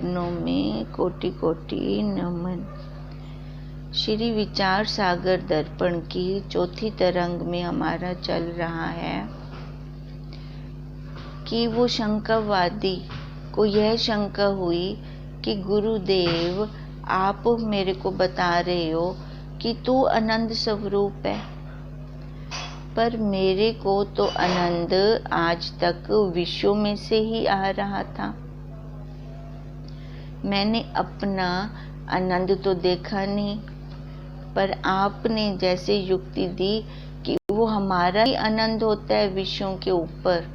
चरणों में कोटि कोटि नमन। श्री विचार सागर दर्पण की चौथी तरंग में हमारा चल रहा है कि वो शंकावादी को यह शंका हुई कि गुरुदेव आप मेरे को बता रहे हो कि तू आनंद स्वरूप है, पर मेरे को तो आनंद आज तक विश्व में से ही आ रहा था। मैंने अपना आनंद तो देखा नहीं, पर आपने जैसे युक्ति दी कि वो हमारा ही आनंद होता है विषयों के ऊपर,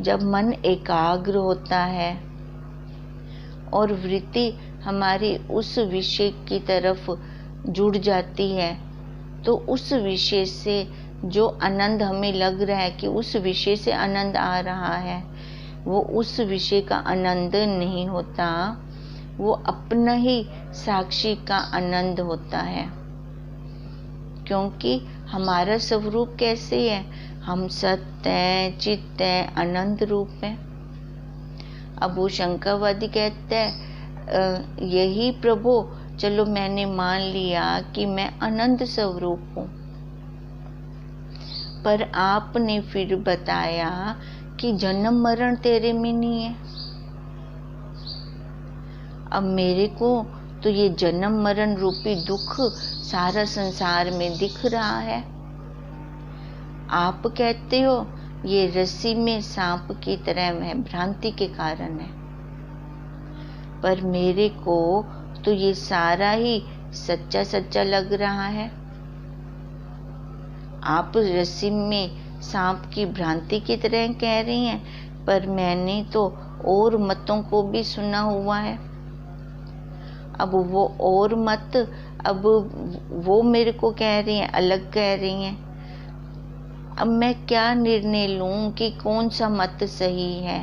जब मन एकाग्र होता है और वृत्ति हमारी उस विषय की तरफ जुड़ जाती है, तो उस विषय से जो आनंद हमें लग रहा है कि उस विषय से आनंद आ रहा है, वो उस विषय का आनंद नहीं होता, वो अपना ही साक्षी का आनंद होता है। क्योंकि हमारा स्वरूप कैसे है, हम सत्य हैं, चित्त हैं, आनंद रूप हैं। अब वो शंकावादी कहता है यही प्रभु, चलो मैंने मान लिया कि मैं आनंद स्वरूप हूँ, पर आपने फिर बताया कि जन्म मरण तेरे में नहीं है। अब मेरे को तो ये जन्म मरण रूपी दुख सारा संसार में दिख रहा है। आप कहते हो ये रस्सी में सांप की तरह है, भ्रांति के कारण है, पर मेरे को तो ये सारा ही सच्चा सच्चा लग रहा है। आप रस्सी में सांप की भ्रांति की तरह कह रही हैं, पर मैंने तो और मतों को भी सुना हुआ है। अब वो और मत, अब वो मेरे को कह रही हैं, अलग कह रही हैं। अब मैं क्या निर्णय लूं कि कौन सा मत सही है।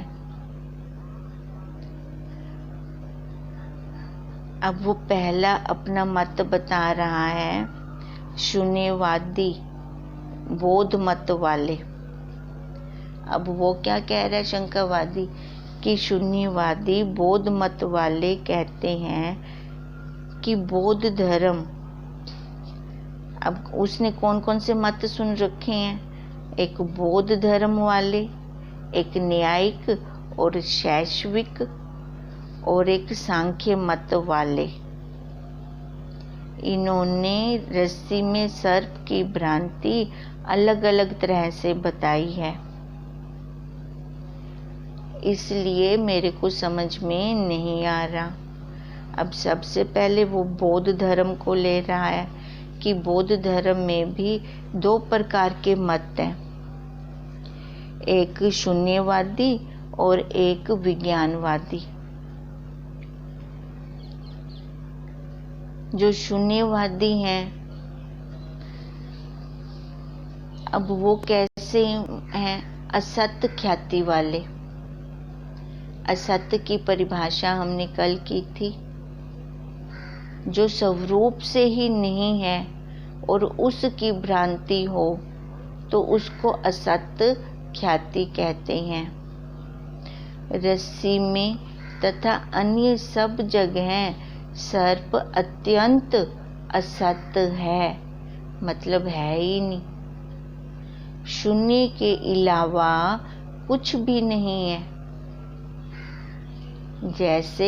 अब वो पहला अपना मत बता रहा है, शून्यवादी बोध मत वाले। अब वो क्या कह रहा है शंकावादी कि शून्यवादी बोध मत वाले कहते हैं कि बौद्ध धर्म, अब उसने कौन कौन से मत सुन रखे हैं, एक बौद्ध धर्म वाले, एक न्यायिक और शैश्विक, और एक सांख्य मत वाले। इन्होंने रस्सी में सर्प की भ्रांति अलग अलग तरह से बताई है, इसलिए मेरे को समझ में नहीं आ रहा। अब सबसे पहले वो बौद्ध धर्म को ले रहा है कि बौद्ध धर्म में भी दो प्रकार के मत हैं, एक शून्यवादी और एक विज्ञानवादी। जो शून्यवादी हैं, अब वो कैसे हैं, असत्य ख्याति वाले। असत्य की परिभाषा हमने कल की थी, जो स्वरूप से ही नहीं है और उसकी भ्रांति हो तो उसको असत्य ख्याति कहते हैं। रस्सी में तथा अन्य सब जगह सर्प अत्यंत असत्य है, मतलब है ही नहीं। शून्य के अलावा कुछ भी नहीं है। जैसे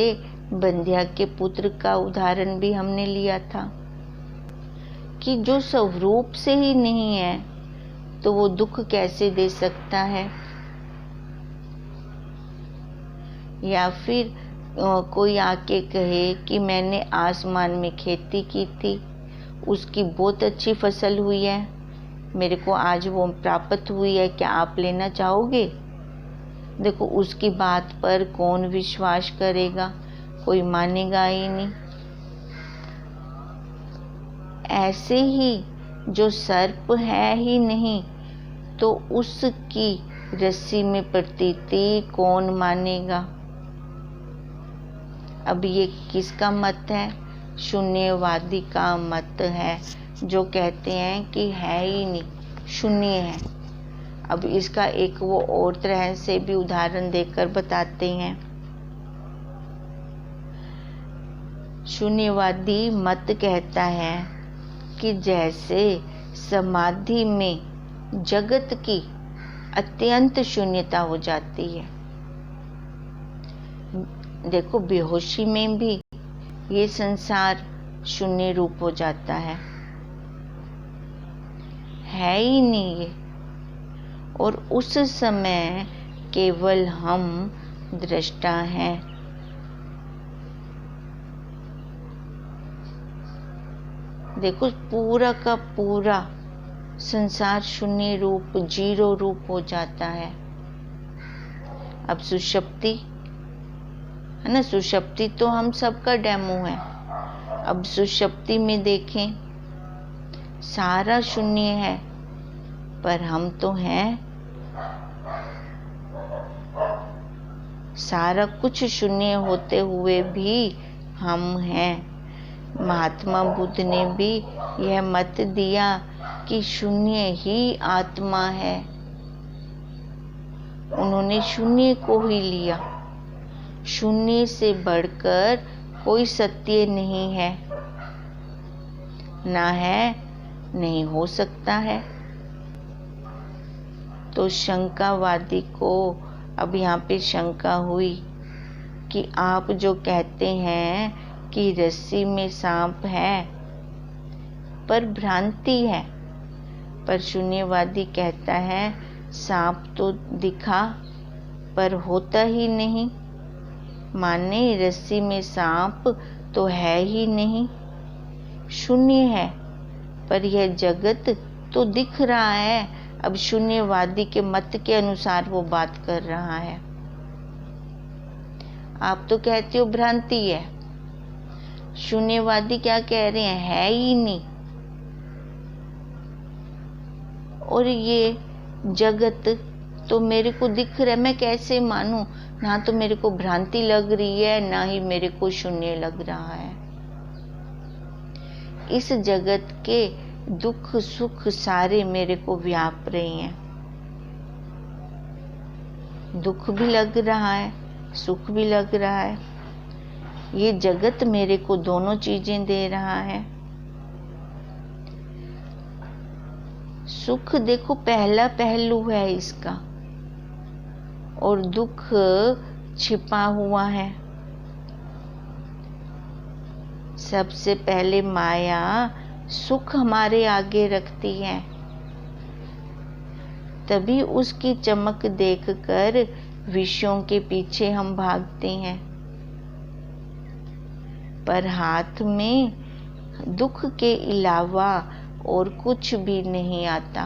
बंध्या के पुत्र का उदाहरण भी हमने लिया था कि जो स्वरूप से ही नहीं है तो वो दुख कैसे दे सकता है। या फिर कोई आके कहे कि मैंने आसमान में खेती की थी, उसकी बहुत अच्छी फसल हुई है, मेरे को आज वो प्राप्त हुई है, क्या आप लेना चाहोगे? देखो उसकी बात पर कौन विश्वास करेगा, कोई मानेगा ही नहीं। ऐसे ही जो सर्प है ही नहीं तो उसकी रस्सी में प्रतीति कौन मानेगा। अब ये किसका मत है? शून्यवादी का मत है, जो कहते हैं कि है ही नहीं, शून्य है। अब इसका एक वो और तरह से भी उदाहरण देकर बताते हैं शून्यवादी मत कहता है कि जैसे समाधि में जगत की अत्यंत शून्यता हो जाती है। देखो, बेहोशी में भी ये संसार शून्य रूप हो जाता है ही नहीं ये। और उस समय केवल हम दृष्टा हैं। देखो, पूरा का पूरा संसार शून्य रूप, जीरो रूप हो जाता है। अब सुषुप्ति है ना, सुषुप्ति तो हम सबका डेमो है। अब सुषुप्ति में देखें, सारा शून्य है, पर हम तो हैं। सारा कुछ शून्य होते हुए भी हम हैं। महात्मा बुद्ध ने भी यह मत दिया कि शून्य ही आत्मा है। उन्होंने शून्य को ही लिया। शून्य से बढ़कर कोई सत्य नहीं है, ना है, नहीं हो सकता है। तो शंकावादी को अब यहाँ पे शंका हुई कि आप जो कहते हैं कि रस्सी में सांप है, पर भ्रांति है। पर शून्यवादी कहता है सांप तो दिखा पर होता ही नहीं, माने रस्सी में सांप तो है ही नहीं, शून्य है, पर यह जगत तो दिख रहा है। अब शून्यवादी के मत के अनुसार वो बात कर रहा है। आप तो कहते हो भ्रांति है, शून्यवादी क्या कह रहे हैं, है ही नहीं। और ये जगत तो मेरे को दिख रहा है, मैं कैसे मानूं? ना तो मेरे को भ्रांति लग रही है, ना ही मेरे को शून्य लग रहा है। इस जगत के दुख सुख सारे मेरे को व्याप रहे हैं। दुख भी लग रहा है, सुख भी लग रहा है। ये जगत मेरे को दोनों चीजें दे रहा है। सुख देखो पहला पहलू है इसका, और दुख छिपा हुआ है। सबसे पहले माया सुख हमारे आगे रखती है, तभी उसकी चमक देखकर विषयों के पीछे हम भागते हैं। पर हाथ में दुख के अलावा और कुछ भी नहीं आता।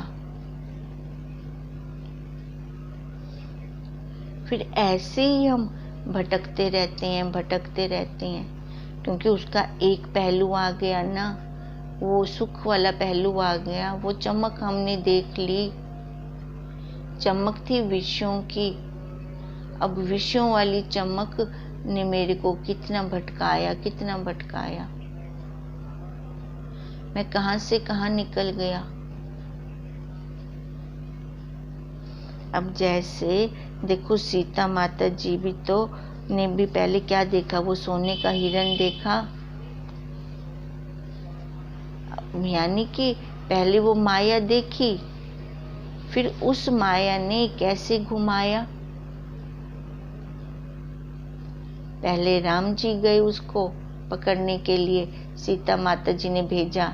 फिर ऐसे ही हम भटकते रहते हैं, क्योंकि उसका एक पहलू आ गया ना, वो सुख वाला पहलू आ गया। वो चमक हमने देख ली, चमक थी विषयों की। अब विषयों वाली चमक ने मेरे को कितना भटकाया। मैं कहां से कहां निकल गया। अब जैसे देखो, सीता माता जी भी तो ने भी पहले क्या देखा, वो सोने का हिरण देखा। यानी कि पहले वो माया देखी, फिर उस माया ने कैसे घुमाया। पहले राम जी गए उसको पकड़ने के लिए, सीता माता जी ने भेजा,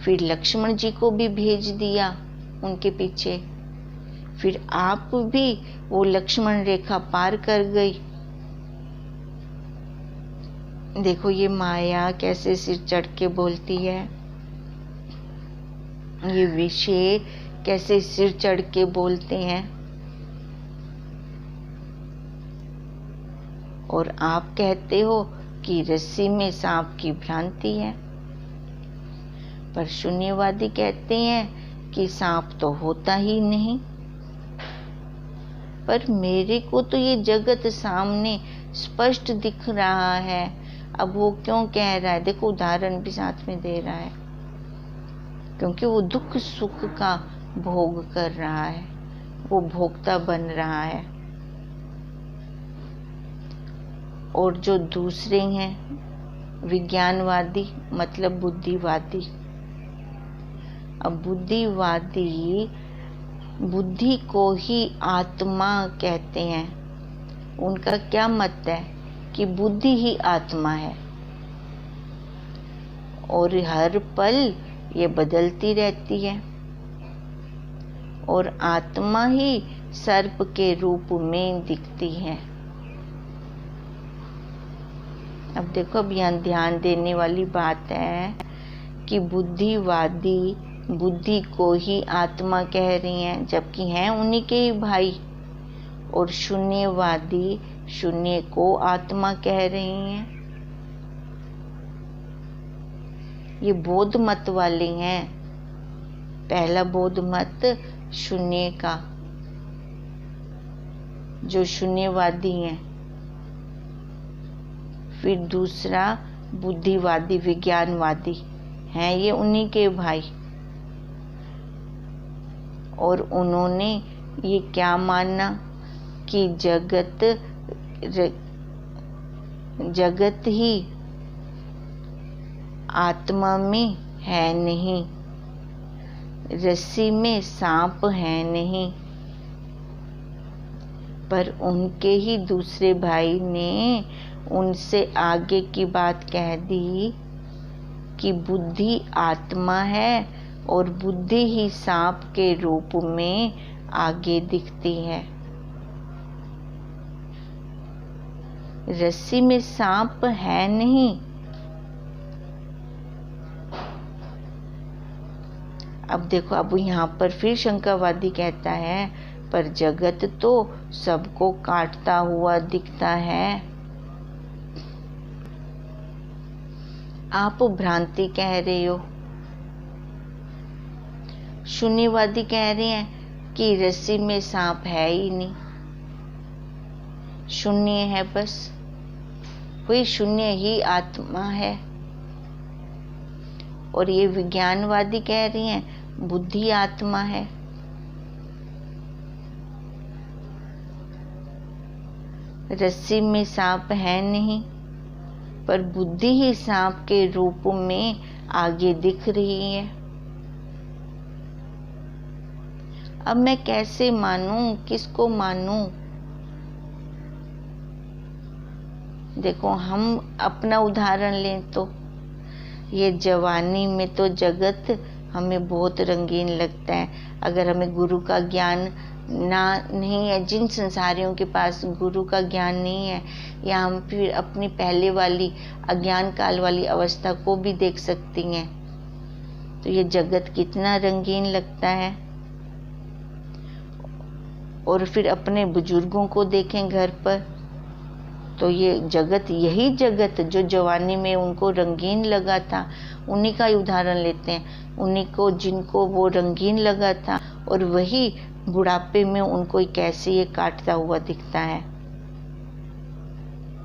फिर लक्ष्मण जी को भी भेज दिया उनके पीछे, फिर आप भी वो लक्ष्मण रेखा पार कर गई। देखो ये माया कैसे सिर चढ़ के बोलती है, ये विषय कैसे सिर चढ़ के बोलते हैं। और आप कहते हो कि रस्सी में सांप की भ्रांति है, पर शून्यवादी कहते हैं कि सांप तो होता ही नहीं। पर मेरे को तो ये जगत सामने स्पष्ट दिख रहा है। अब वो क्यों कह रहा है, देखो उदाहरण भी साथ में दे रहा है, क्योंकि वो दुख सुख का भोग कर रहा है, वो भोक्ता बन रहा है। और जो दूसरे हैं विज्ञानवादी मतलब बुद्धिवादी। अब बुद्धिवादी बुद्धि को ही आत्मा कहते हैं। उनका क्या मत है कि बुद्धि ही आत्मा है और हर पल ये बदलती रहती है और आत्मा ही सर्प के रूप में दिखती है। अब देखो, अब यहाँ ध्यान देने वाली बात है कि बुद्धिवादी बुद्धि को ही आत्मा कह रही हैं, जबकि हैं उन्हीं के ही भाई, और शून्यवादी शून्य को आत्मा कह रही हैं। ये बौद्ध मत वाले हैं। पहला बौद्ध मत शून्य का, जो शून्यवादी हैं। फिर दूसरा बुद्धिवादी विज्ञानवादी हैं, ये उन्हीं के भाई, और उन्होंने ये क्या माना कि जगत ही आत्मा में है नहीं, रस्सी में सांप है नहीं। पर उनके ही दूसरे भाई ने उनसे आगे की बात कह दी कि बुद्धि आत्मा है और बुद्धि ही सांप के रूप में आगे दिखती है। रस्सी में सांप है नहीं। अब देखो, अब यहाँ पर फिर शंकावादी कहता है पर जगत तो सबको काटता हुआ दिखता है। आप भ्रांति कह रहे हो। शून्यवादी कह रहे हैं कि रस्सी में सांप है ही नहीं, शून्य है, बस वही शून्य ही आत्मा है। और ये विज्ञानवादी कह रही हैं बुद्धि आत्मा है। रस्सी में सांप है नहीं, पर बुद्धि ही सांप के रूप में आगे दिख रही है। अब मैं कैसे मानूं, किसको मानूं? देखो, हम अपना उदाहरण लें तो ये जवानी में तो जगत हमें बहुत रंगीन लगता है। अगर हमें गुरु का ज्ञान नहीं है, जिन संसारियों के पास गुरु का ज्ञान नहीं है, या हम फिर अपनी पहले वाली अज्ञान काल वाली अवस्था को भी देख सकती हैं, तो ये जगत कितना रंगीन लगता है। और फिर अपने बुजुर्गों को देखें घर पर, तो ये जगत, यही जगत जो जवानी में उनको रंगीन लगा था, उन्हीं का ही उदाहरण लेते हैं। उन्हीं को, जिनको वो रंगीन लगा था, और वही बुढ़ापे में उनको कैसे ये काटता हुआ दिखता है।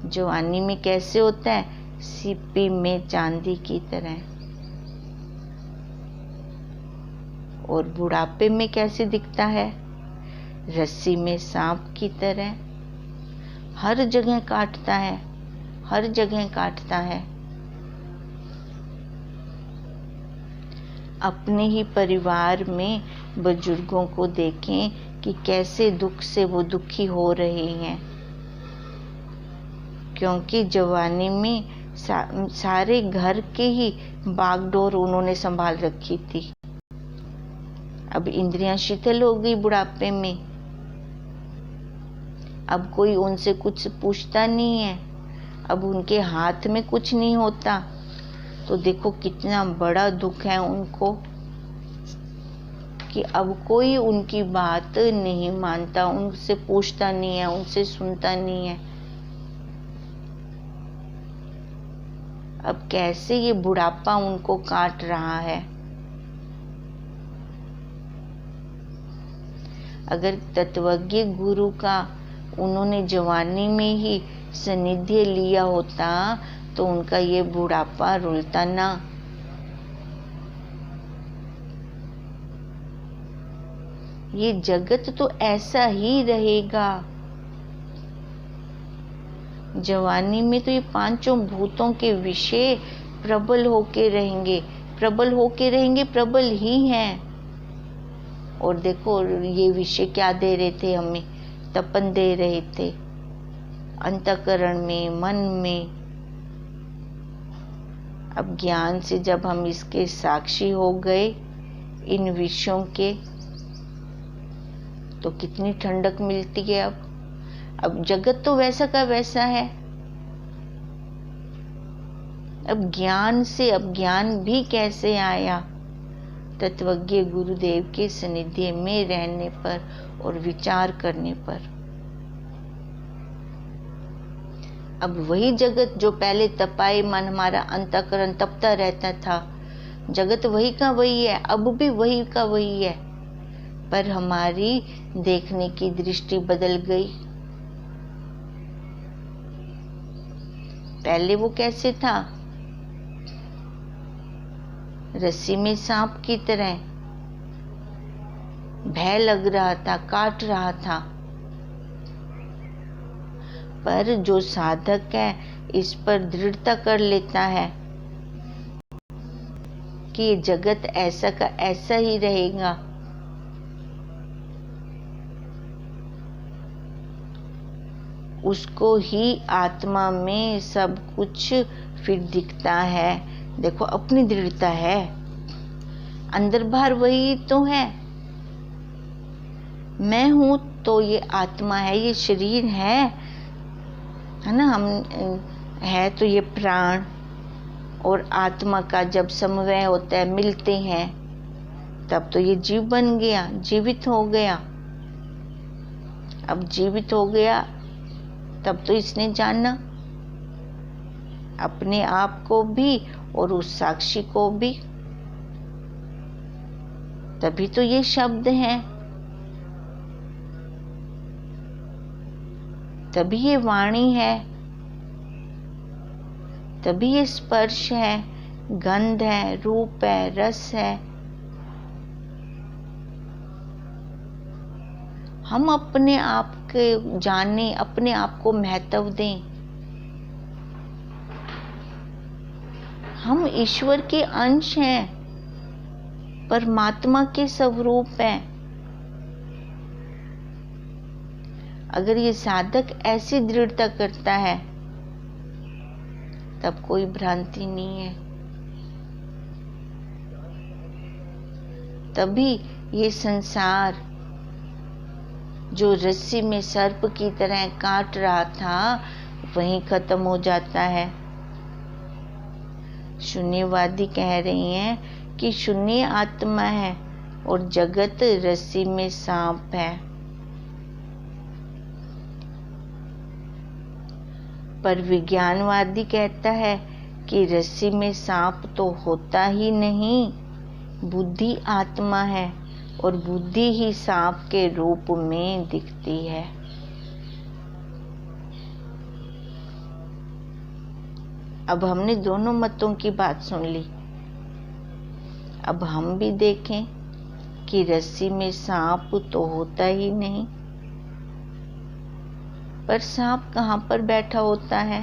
जवानी में कैसे होता है? सीपी में चांदी की तरह। और बुढ़ापे में कैसे दिखता है? रस्सी में सांप की तरह। हर जगह काटता है, हर जगह काटता है। अपने ही परिवार में बुजुर्गों को देखें कि कैसे दुख से वो दुखी हो रहे हैं, क्योंकि जवानी में सारे घर के ही बागडोर उन्होंने संभाल रखी थी। अब इंद्रियां शिथिल हो गई बुढ़ापे में। अब कोई उनसे कुछ पूछता नहीं है, अब उनके हाथ में कुछ नहीं होता। तो देखो कितना बड़ा दुख है उनको कि अब कोई उनकी बात नहीं मानता, उनसे पूछता नहीं है, उनसे सुनता नहीं है। अब कैसे ये बुढ़ापा उनको काट रहा है। अगर तत्वज्ञ गुरु का उन्होंने जवानी में ही सानिध्य लिया होता तो उनका ये बुढ़ापा रुलता ना। ये जगत तो ऐसा ही रहेगा। जवानी में तो ये पांचों भूतों के विषय प्रबल होके रहेंगे, प्रबल होके रहेंगे, प्रबल ही हैं। और देखो ये विषय क्या दे रहे थे हमें, तपन दे रहे थे अंतःकरण में, मन में। अब ज्ञान से जब हम इसके साक्षी हो गए इन विषयों के, तो कितनी ठंडक मिलती है। अब जगत तो वैसा का वैसा है। अब ज्ञान से, अब ज्ञान भी कैसे आया, तत्वज्ञ गुरुदेव के सानिध्य में रहने पर और विचार करने पर। अब वही जगत जो पहले तपाए मन, हमारा अंतःकरण तपता रहता था, जगत वही का वही है, अब भी वही का वही है, पर हमारी देखने की दृष्टि बदल गई। पहले वो कैसे था, रस्सी में सांप की तरह, भय लग रहा था, काट रहा था। पर जो साधक है इस पर दृढ़ता कर लेता है कि ये जगत ऐसा का ऐसा ही रहेगा, उसको ही आत्मा में सब कुछ फिर दिखता है। देखो अपनी दृढ़ता है, अंदर बाहर वही तो है। मैं हूं तो ये आत्मा है, ये शरीर है ना, हम है तो ये प्राण और आत्मा का जब समन्वय होता है, मिलते हैं, तब तो ये जीव बन गया, जीवित हो गया। अब जीवित हो गया तब तो इसने जाना अपने आप को भी और उस साक्षी को भी, तभी तो ये शब्द हैं, तभी ये वाणी है, तभी ये स्पर्श है, गंध है, रूप है, रस है। हम अपने आप के जाने, अपने आप को महत्व दें। हम ईश्वर के अंश हैं, परमात्मा के स्वरूप हैं। अगर ये साधक ऐसी दृढ़ता करता है तब कोई भ्रांति नहीं है, तभी ये संसार जो रस्सी में सर्प की तरह काट रहा था वहीं खत्म हो जाता है। शून्यवादी कह रही हैं कि शून्य आत्मा है और जगत रस्सी में सांप है, पर विज्ञानवादी कहता है कि रस्सी में सांप तो होता ही नहीं, बुद्धि आत्मा है और बुद्धि ही सांप के रूप में दिखती है। अब हमने दोनों मतों की बात सुन ली। अब हम भी देखें कि रस्सी में सांप तो होता ही नहीं, पर सांप कहाँ पर बैठा होता है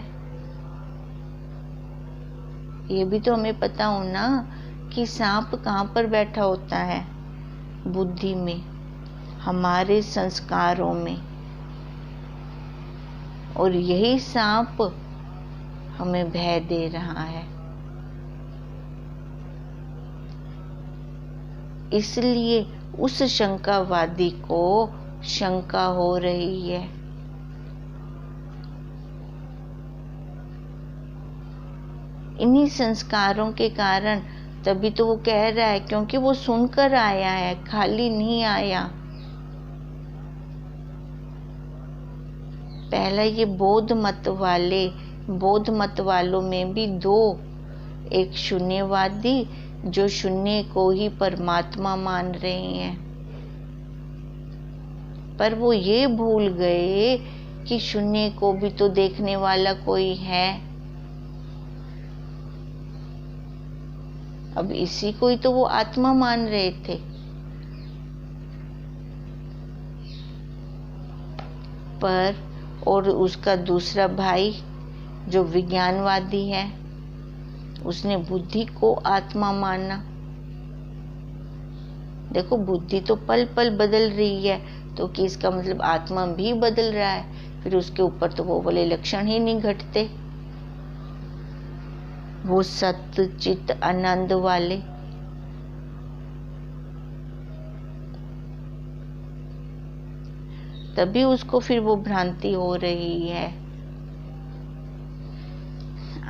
ये भी तो हमें पता हो ना, कि सांप कहाँ पर बैठा होता है, बुद्धि में, हमारे संस्कारों में। और यही सांप हमें भय दे रहा है। इसलिए उस शंकावादी को शंका हो रही है। इन्हीं संस्कारों के कारण तभी तो वो कह रहा है, क्योंकि वो सुनकर आया है, खाली नहीं आया। पहला ये बौद्ध मत वालों में भी दो, एक शून्यवादी जो शून्य को ही परमात्मा मान रहे हैं, पर वो ये भूल गए कि शून्य को भी तो देखने वाला कोई है। अब इसी को ही तो वो आत्मा मान रहे थे। पर और उसका दूसरा भाई जो विज्ञानवादी है, उसने बुद्धि को आत्मा माना। देखो, बुद्धि तो पल पल बदल रही है, तो कि इसका मतलब आत्मा भी बदल रहा है। फिर उसके ऊपर तो वो वाले लक्षण ही नहीं घटते, वो सत्य चित आनंद वाले। तभी उसको फिर वो भ्रांति हो रही है।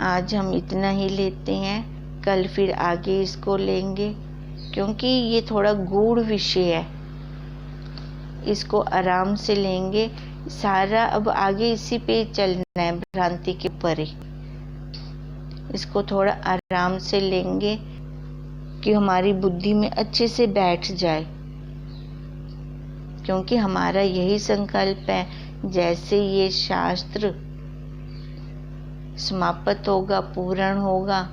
आज हम इतना ही लेते हैं, कल फिर आगे इसको लेंगे, क्योंकि ये थोड़ा गूढ़ विषय है। इसको आराम से लेंगे, सारा अब आगे इसी पे चलना है, भ्रांति के परे। इसको थोड़ा आराम से लेंगे कि हमारी बुद्धि में अच्छे से बैठ जाए, क्योंकि हमारा यही संकल्प है, जैसे ये शास्त्र समाप्त होगा, पूर्ण होगा,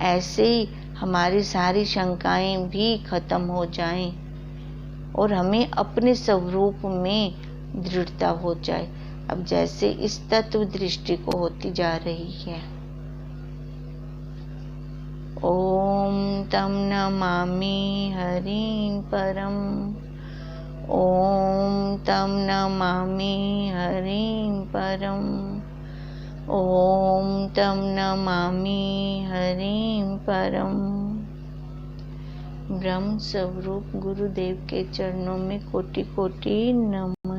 ऐसे ही हमारी सारी शंकाएं भी खत्म हो जाएं और हमें अपने स्वरूप में दृढ़ता हो जाए। अब जैसे इस तत्व दृष्टि को होती जा रही है। ओम तम नमामि हरिं परम, ओम तम नमामि हरिं परम, ओम तम नमामि हरिं परम। ब्रह्म स्वरूप गुरुदेव के चरणों में कोटि कोटि नमन।